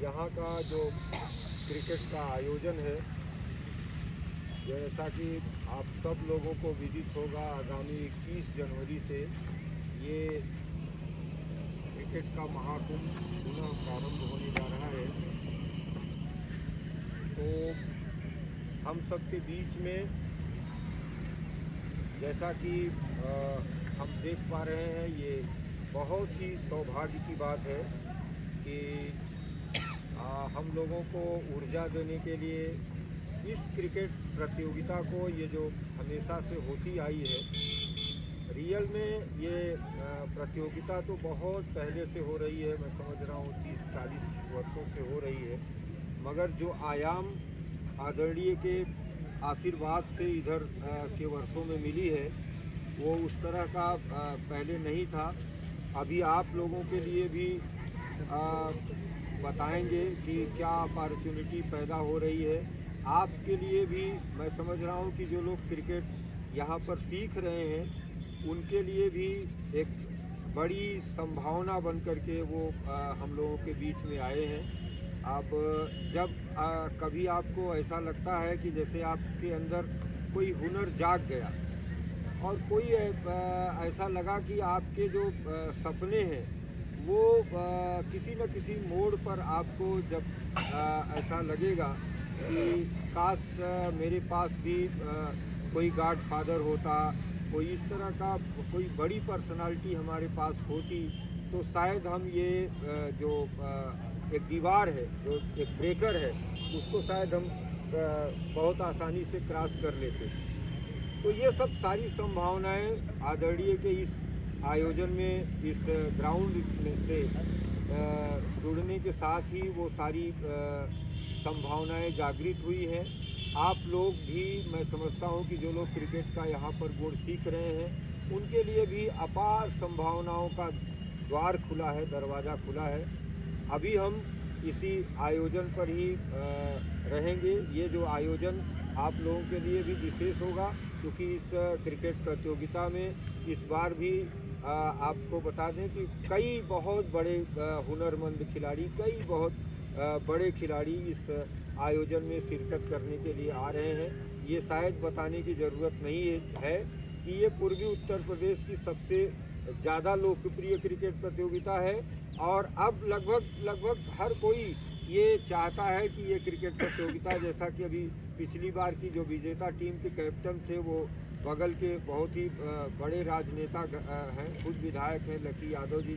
यहाँ का जो क्रिकेट का आयोजन है, जैसा कि आप सब लोगों को विदित होगा, आगामी 21 जनवरी से ये क्रिकेट का महाकुंभ पुनः प्रारंभ होने जा रहा है। तो हम सबके बीच में जैसा कि हम देख पा रहे हैं, ये बहुत ही सौभाग्य की बात है कि हम लोगों को ऊर्जा देने के लिए इस क्रिकेट प्रतियोगिता को, ये जो हमेशा से होती आई है, रियल में ये प्रतियोगिता तो बहुत पहले से हो रही है, मैं समझ रहा हूँ 30-40 वर्षों से हो रही है, मगर जो आयाम आदरणीय के आशीर्वाद से इधर के वर्षों में मिली है, वो उस तरह का पहले नहीं था। अभी आप लोगों के लिए भी बताएंगे कि क्या अपॉर्चुनिटी पैदा हो रही है। आपके लिए भी मैं समझ रहा हूँ कि जो लोग क्रिकेट यहाँ पर सीख रहे हैं, उनके लिए भी एक बड़ी संभावना बन करके वो हम लोगों के बीच में आए हैं। अब जब कभी आपको ऐसा लगता है कि जैसे आपके अंदर कोई हुनर जाग गया और कोई ऐसा लगा कि आपके जो सपने हैं वो किसी न किसी मोड़ पर आपको जब ऐसा लगेगा कि काश मेरे पास भी कोई गॉडफादर होता, कोई इस तरह का कोई बड़ी पर्सनालिटी हमारे पास होती, तो शायद हम ये जो एक दीवार है, जो एक ब्रेकर है, उसको शायद हम बहुत आसानी से क्रॉस कर लेते। तो ये सब सारी संभावनाएं आदरणीय के इस आयोजन में, इस ग्राउंड में से जुड़ने के साथ ही वो सारी संभावनाएं जागृत हुई हैं। आप लोग भी, मैं समझता हूं कि जो लोग क्रिकेट का यहाँ पर गुण सीख रहे हैं, उनके लिए भी अपार संभावनाओं का द्वार खुला है, दरवाज़ा खुला है। अभी हम इसी आयोजन पर ही रहेंगे। ये जो आयोजन आप लोगों के लिए भी विशेष होगा, क्योंकि इस क्रिकेट प्रतियोगिता में इस बार भी आपको बता दें कि कई बहुत बड़े हुनरमंद खिलाड़ी, कई बहुत बड़े खिलाड़ी इस आयोजन में शिरकत करने के लिए आ रहे हैं। ये शायद बताने की ज़रूरत नहीं है कि ये पूर्वी उत्तर प्रदेश की सबसे ज़्यादा लोकप्रिय क्रिकेट प्रतियोगिता है और अब लगभग हर कोई ये चाहता है कि ये क्रिकेट प्रतियोगिता, जैसा कि अभी पिछली बार की जो विजेता टीम के कैप्टन थे, वो बगल के बहुत ही बड़े राजनेता हैं, खुद विधायक हैं लकी यादव जी,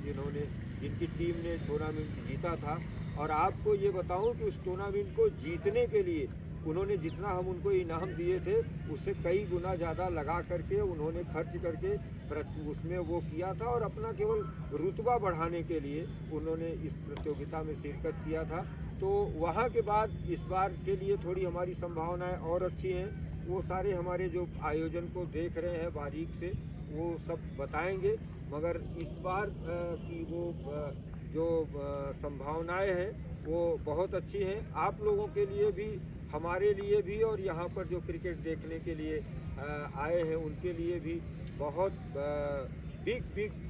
जिनकी टीम ने टूर्नामेंट जीता था। और आपको ये बताऊं कि उस टूर्नामेंट को जीतने के लिए उन्होंने जितना हम उनको इनाम दिए थे, उससे कई गुना ज़्यादा लगा करके उन्होंने खर्च करके उसमें वो किया था, और अपना केवल रुतबा बढ़ाने के लिए उन्होंने इस प्रतियोगिता में शिरकत किया था। तो वहाँ के बाद इस बार के लिए थोड़ी हमारी संभावनाएं और अच्छी हैं। वो सारे हमारे जो आयोजन को देख रहे हैं बारीक से, वो सब बताएंगे, मगर इस बार की वो जो संभावनाएं हैं वो बहुत अच्छी हैं। आप लोगों के लिए भी, हमारे लिए भी, और यहाँ पर जो क्रिकेट देखने के लिए आए हैं उनके लिए भी बहुत बिग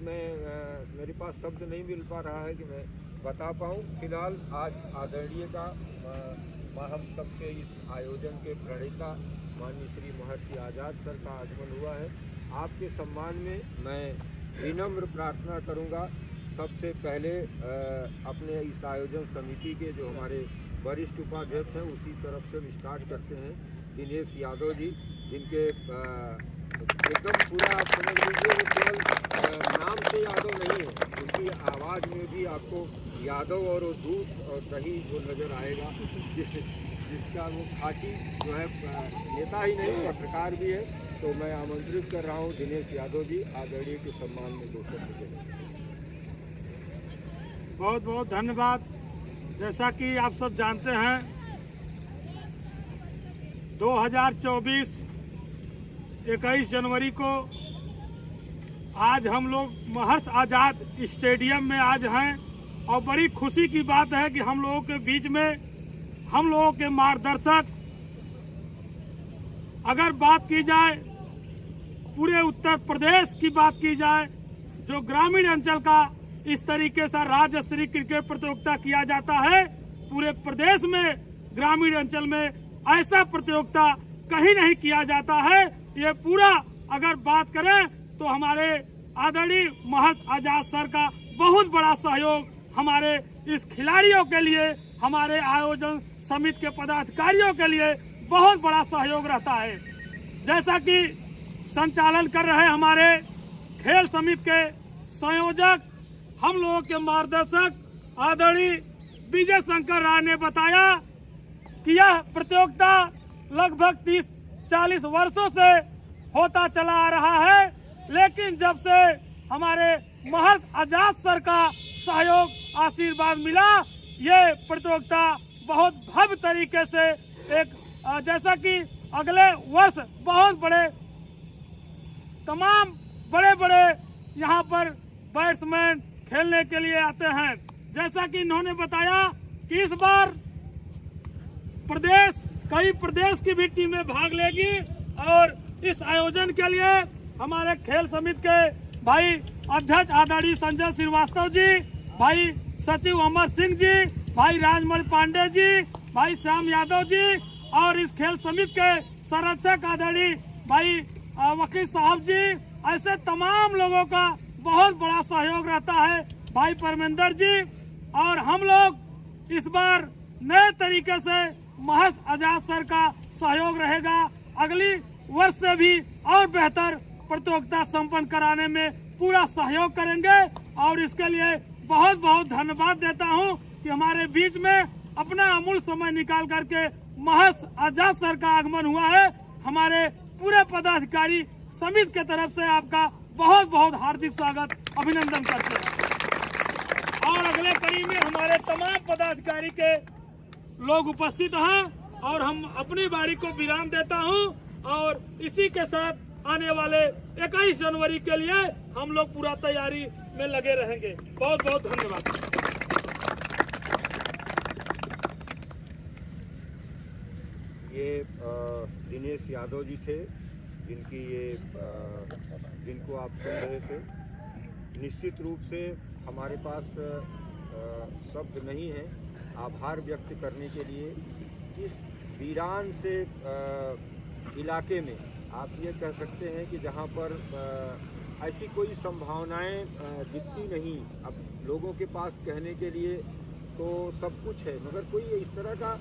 मेरे पास शब्द नहीं मिल पा रहा है कि मैं बता पाऊँ। फिलहाल आज आदरणीय का हम सबके इस आयोजन के प्रणेता माननीय श्री महर्षि आज़ाद सर का आगमन हुआ है। आपके सम्मान में मैं विनम्र प्रार्थना करूँगा, सबसे पहले अपने इस आयोजन समिति के जो हमारे वरिष्ठ उपाध्यक्ष हैं उसी तरफ से हम स्टार्ट करते हैं। दिनेश यादव जी, जिनके एकदम पूरा आप समझ लीजिए वो केवल नाम से यादव नहीं है, उनकी आवाज़ में भी आपको यादव और वो दूध और दही जो नज़र आएगा, जिसका वो खाटी जो है नेता ही नहीं पत्रकार भी है। तो मैं आमंत्रित कर रहा हूँ दिनेश यादव जी, आदरणीय के सम्मान में दोस्तों के लिए। बहुत बहुत धन्यवाद। जैसा कि आप सब जानते हैं, 2024 21 जनवरी को आज हम लोग महर्षि आज़ाद स्टेडियम में आज हैं, और बड़ी खुशी की बात है कि हम लोगों के बीच में हम लोगों के मार्गदर्शक, अगर बात की जाए पूरे उत्तर प्रदेश की बात की जाए, जो ग्रामीण अंचल का इस तरीके से राज्य स्तरीय क्रिकेट प्रतियोगिता किया जाता है, पूरे प्रदेश में ग्रामीण अंचल में ऐसा प्रतियोगिता कहीं नहीं किया जाता है। ये पूरा अगर बात करें तो हमारे आदरणीय महंत आजाद सर का बहुत बड़ा सहयोग हमारे इस खिलाड़ियों के लिए, हमारे आयोजन समिति के पदाधिकारियों के लिए बहुत बड़ा सहयोग रहता है। जैसा कि संचालन कर रहे हमारे खेल समिति के संयोजक, हम लोगों के मार्गदर्शक आदरणीय विजय शंकर राय ने बताया कि यह प्रतियोगिता लगभग 30-40 वर्षों से होता चला आ रहा है, लेकिन जब से हमारे महंत आजाद सर का सहयोग आशीर्वाद मिला, ये प्रतियोगिता बहुत भव्य तरीके से एक जैसा कि अगले वर्ष बहुत बड़े तमाम बड़े यहाँ पर बैट्समैन खेलने के लिए आते हैं। जैसा कि इन्होंने बताया कि इस बार कई प्रदेश की भी टीमें भाग लेगी और इस आयोजन के लिए हमारे खेल समिति के भाई अध्यक्ष आदरणीय संजय श्रीवास्तव जी, भाई सचिव अमर सिंह जी, भाई राजमणि पांडे जी, भाई श्याम यादव जी और इस खेल समिति के संरक्षक आदरणीय भाई वकील साहब जी, ऐसे तमाम लोगों का बहुत बड़ा सहयोग रहता है, भाई परमेंद्र जी। और हम लोग इस बार नए तरीके से महंत आजाद सर का सहयोग रहेगा, अगली वर्ष से भी और बेहतर प्रतियोगिता संपन्न कराने में पूरा सहयोग करेंगे। और इसके लिए बहुत बहुत धन्यवाद देता हूं कि हमारे बीच में अपना अमूल्य समय निकाल करके महंत आजाद सर का आगमन हुआ है। हमारे पूरे पदाधिकारी समिति के तरफ से आपका बहुत बहुत हार्दिक स्वागत, अभिनंदन करते हैं। और अगले कड़ी में हमारे तमाम पदाधिकारी के लोग उपस्थित हैं और हम अपनी बारी को विराम देता हूं और इसी के साथ आने वाले 21 जनवरी के लिए हम लोग पूरा तैयारी में लगे रहेंगे। बहुत बहुत धन्यवाद। ये दिनेश यादव जी थे जिनको आप सुन रहे थे। निश्चित रूप से हमारे पास शब्द नहीं है आभार व्यक्त करने के लिए। इस वीरान से इलाके में आप ये कह सकते हैं कि जहाँ पर ऐसी कोई संभावनाएं दिखती नहीं। अब लोगों के पास कहने के लिए तो सब कुछ है, मगर कोई इस तरह का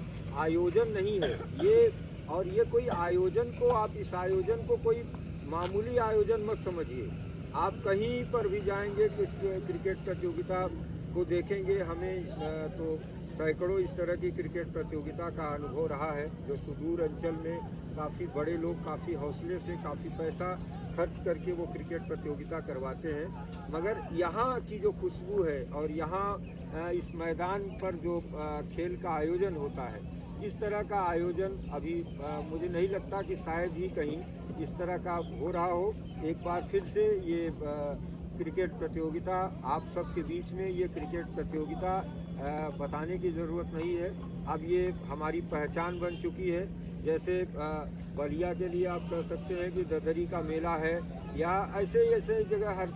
आयोजन नहीं है। ये कोई आयोजन को, आप इस आयोजन को कोई मामूली आयोजन मत समझिए। आप कहीं पर भी जाएंगे क्रिकेट प्रतियोगिता को देखेंगे, हमें तो सैकड़ों इस तरह की क्रिकेट प्रतियोगिता का अनुभव रहा है, जो सुदूर अंचल में काफ़ी बड़े लोग काफ़ी हौसले से काफ़ी पैसा खर्च करके वो क्रिकेट प्रतियोगिता करवाते हैं। मगर यहाँ की जो खुशबू है और यहाँ इस मैदान पर जो खेल का आयोजन होता है, इस तरह का आयोजन अभी मुझे नहीं लगता कि शायद ही कहीं इस तरह का हो रहा हो। एक बार फिर से ये क्रिकेट प्रतियोगिता आप सबके बीच में, ये क्रिकेट प्रतियोगिता बताने की ज़रूरत नहीं है, अब ये हमारी पहचान बन चुकी है। जैसे बलिया के लिए आप कह सकते हैं कि ददरी का मेला है, या ऐसे जगह हर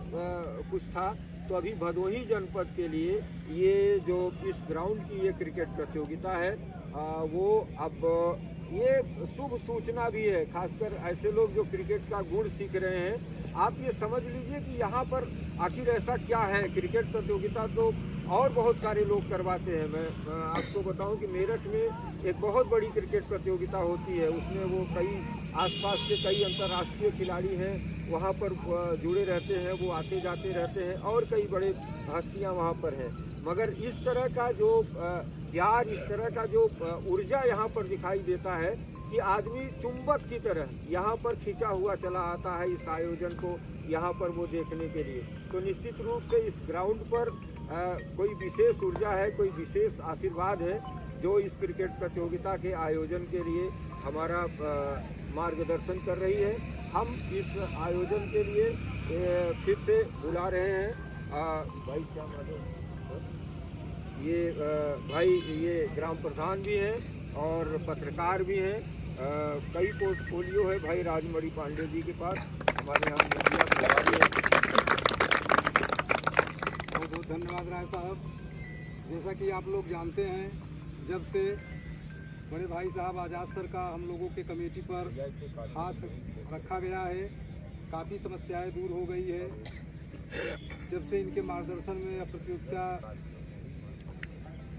कुछ था, तो अभी भदोही जनपद के लिए ये जो इस ग्राउंड की ये क्रिकेट प्रतियोगिता है वो अब ये शुभ सूचना भी है, खासकर ऐसे लोग जो क्रिकेट का गुण सीख रहे हैं। आप ये समझ लीजिए कि यहाँ पर आखिर ऐसा क्या है। क्रिकेट प्रतियोगिता तो और बहुत सारे लोग करवाते हैं। मैं आपको बताऊं कि मेरठ में एक बहुत बड़ी क्रिकेट प्रतियोगिता होती है, उसमें वो कई आसपास के कई अंतर्राष्ट्रीय खिलाड़ी हैं वहाँ पर जुड़े रहते हैं, वो आते जाते रहते हैं और कई बड़े हस्तियाँ वहाँ पर हैं। मगर इस तरह का जो प्यार, इस तरह का जो ऊर्जा यहाँ पर दिखाई देता है कि आदमी चुंबक की तरह यहाँ पर खिंचा हुआ चला आता है इस आयोजन को यहाँ पर वो देखने के लिए। तो निश्चित रूप से इस ग्राउंड पर कोई विशेष ऊर्जा है, कोई विशेष आशीर्वाद है जो इस क्रिकेट प्रतियोगिता के आयोजन के लिए हमारा मार्गदर्शन कर रही है। हम इस आयोजन के लिए फिर से बुला रहे हैं भाई श्याम यादव, ये भाई ये ग्राम प्रधान भी हैं और पत्रकार भी हैं, कई पोर्टफोलियो है भाई राजमणि पांडे जी के पास, हमारे यहाँ मीडिया प्रभारी है। बहुत बहुत धन्यवाद राय साहब। जैसा कि आप लोग जानते हैं जब से बड़े भाई साहब आज़ाद सर का हम लोगों के कमेटी पर हाथ रखा गया है, काफ़ी समस्याएं दूर हो गई है। जब से इनके मार्गदर्शन में प्रतियोगिता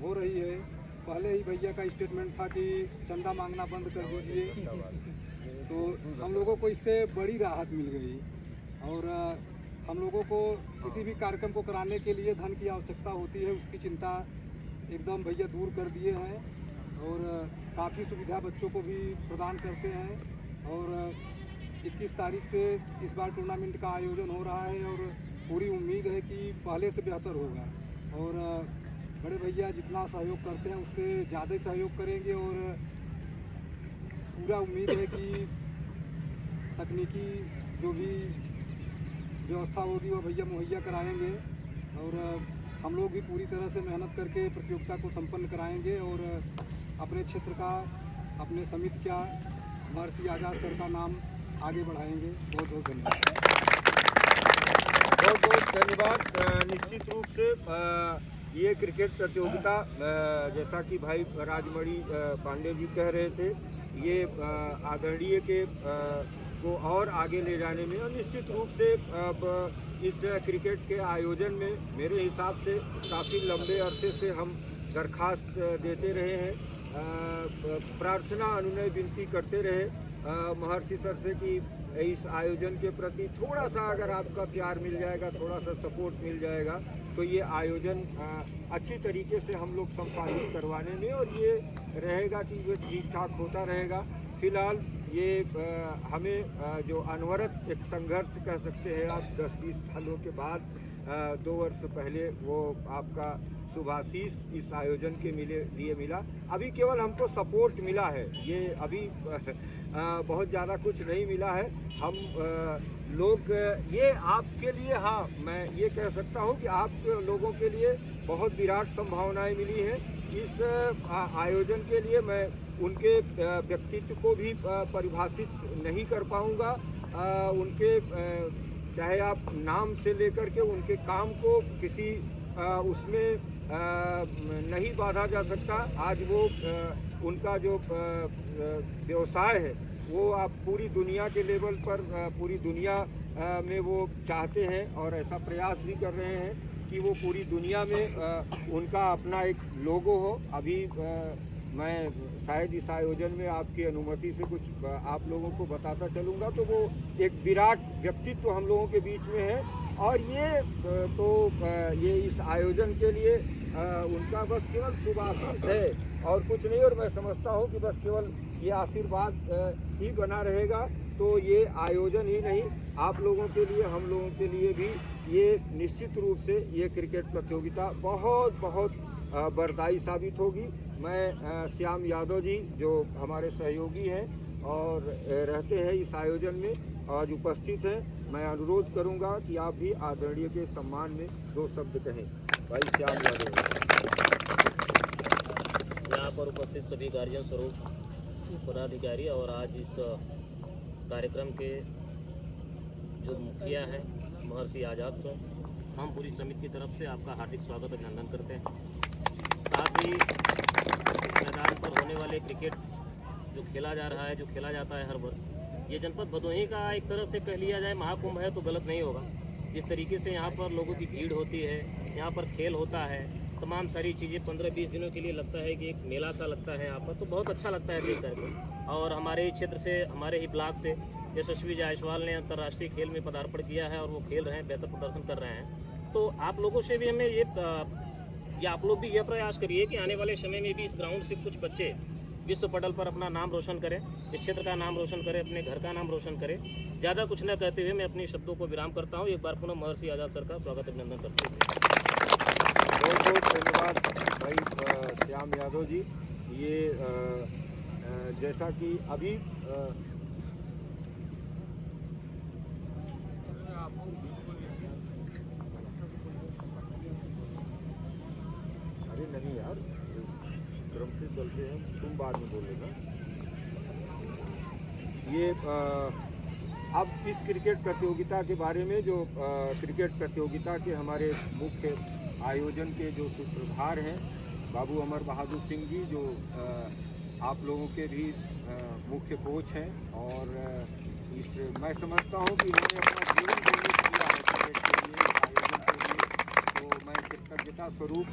हो रही है, पहले ही भैया का स्टेटमेंट था कि चंदा मांगना बंद कर दीजिए, तो हम लोगों को इससे बड़ी राहत मिल गई और हम लोगों को किसी भी कार्यक्रम को कराने के लिए धन की आवश्यकता होती है, उसकी चिंता एकदम भैया दूर कर दिए हैं और काफ़ी सुविधा बच्चों को भी प्रदान करते हैं। और 21 तारीख से इस बार टूर्नामेंट का आयोजन हो रहा है और पूरी उम्मीद है कि पहले से बेहतर होगा और बड़े भैया जितना सहयोग करते हैं उससे ज़्यादा सहयोग करेंगे और पूरा उम्मीद है कि तकनीकी जो भी व्यवस्था होगी वो भैया मुहैया कराएंगे और हम लोग भी पूरी तरह से मेहनत करके प्रतियोगिता को संपन्न कराएंगे और अपने क्षेत्र का, अपने समिति का, महर्षि आज़ाद सर का नाम आगे बढ़ाएंगे। बहुत बहुत धन्यवाद। बहुत बहुत धन्यवाद। निश्चित रूप से ये क्रिकेट प्रतियोगिता जैसा कि भाई राजमणि पांडे जी कह रहे थे, ये आदरणीय के को और आगे ले जाने में और निश्चित रूप से अब इस क्रिकेट के आयोजन में मेरे हिसाब से काफ़ी लंबे अरसे से हम दरखास्त देते रहे हैं, प्रार्थना अनुनय विनती करते रहे महर्षि सर से कि इस आयोजन के प्रति थोड़ा सा अगर आपका प्यार मिल जाएगा, थोड़ा सा सपोर्ट मिल जाएगा तो ये आयोजन अच्छी तरीके से हम लोग संपादित करवाने में और ये रहेगा कि ये ठीक ठाक होता रहेगा। फिलहाल ये हमें जो अनवरत एक संघर्ष कह सकते हैं आप 10-20 सालों के बाद 2 वर्ष पहले वो आपका शुभाशीष इस आयोजन के लिए मिला। अभी केवल हमको सपोर्ट मिला है, ये अभी बहुत ज़्यादा कुछ नहीं मिला है। हम लोग ये आपके लिए, हाँ मैं ये कह सकता हूँ कि आप लोगों के लिए बहुत विराट संभावनाएं मिली हैं। इस आयोजन के लिए मैं उनके व्यक्तित्व को भी परिभाषित नहीं कर पाऊँगा, उनके चाहे आप नाम से लेकर के उनके काम को किसी उसमें नहीं बांधा जा सकता। आज वो उनका जो व्यवसाय है वो आप पूरी दुनिया के लेवल पर, पूरी दुनिया में वो चाहते हैं और ऐसा प्रयास भी कर रहे हैं कि वो पूरी दुनिया में उनका अपना एक लोगो हो। अभी मैं शायद इस आयोजन में आपकी अनुमति से कुछ आप लोगों को बताता चलूँगा, तो वो एक विराट व्यक्तित्व हम लोगों के बीच में है और ये इस आयोजन के लिए उनका बस केवल शुभाशीष है और कुछ नहीं। और मैं समझता हूँ कि बस केवल ये आशीर्वाद ही बना रहेगा तो ये आयोजन ही नहीं, आप लोगों के लिए, हम लोगों के लिए भी ये निश्चित रूप से ये क्रिकेट प्रतियोगिता बहुत बहुत वरदायी साबित होगी। मैं श्याम यादव जी जो हमारे सहयोगी हैं और रहते हैं इस आयोजन में, आज उपस्थित हैं, मैं अनुरोध करूंगा कि आप भी आदरणीय के सम्मान में 2 शब्द कहें। भाई श्याम यादव। यहाँ पर उपस्थित सभी गार्जियन स्वरूप पदाधिकारी और आज इस कार्यक्रम के जो मुखिया हैं महर्षि आज़ाद सर, हम पूरी समिति की तरफ से आपका हार्दिक स्वागत अभिनंदन करते हैं। साथ ही इस मैदान पर होने वाले क्रिकेट जो खेला जा रहा है, जो खेला जाता है हर वर्ष, ये जनपद भदोही का एक तरह से कह लिया जाए महाकुंभ है तो गलत नहीं होगा। जिस तरीके से यहाँ पर लोगों की भीड़ होती है, यहाँ पर खेल होता है, तमाम सारी चीज़ें 15-20 दिनों के लिए लगता है कि एक मेला सा लगता है यहाँ पर, तो बहुत अच्छा लगता है देख करके। और हमारे ही क्षेत्र से, हमारे ही ब्लॉक से यशस्वी जायसवाल ने अंतर्राष्ट्रीय खेल में पदार्पण किया है और वो खेल रहे हैं, बेहतर प्रदर्शन कर रहे हैं। तो आप लोगों से भी हमें ये आप लोग भी यह प्रयास करिए कि आने वाले समय में भी इस ग्राउंड से कुछ बच्चे विश्व पटल पर अपना नाम रोशन करें, इस क्षेत्र का नाम रोशन करें, अपने घर का नाम रोशन करें। ज़्यादा कुछ न कहते हुए मैं अपने शब्दों को विराम करता हूँ। एक बार पुनः महर्षि आज़ाद सर का स्वागत अभिनंदन करते हुए बहुत बहुत धन्यवाद भाई श्याम यादव जी। ये जैसा कि अभी अरे नहीं यार, क्रम से चलते हैं, तुम बाद में बोलेगा। ये अब इस क्रिकेट प्रतियोगिता के बारे में, जो क्रिकेट प्रतियोगिता के हमारे मुख्य आयोजन के जो सूत्रधार हैं बाबू अमर बहादुर सिंह जी जो आप लोगों के भी मुख्य कोच हैं, और मैं समझता हूं कि इन्होंने अपना जीवन देने किया है क्रिकेट के लिए, आयोजन के लिए। तो मैं कृतज्ञता स्वरूप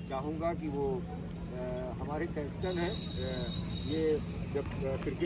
चाहूँगा कि वो हमारे कैप्टन हैं, ये जब क्रिकेट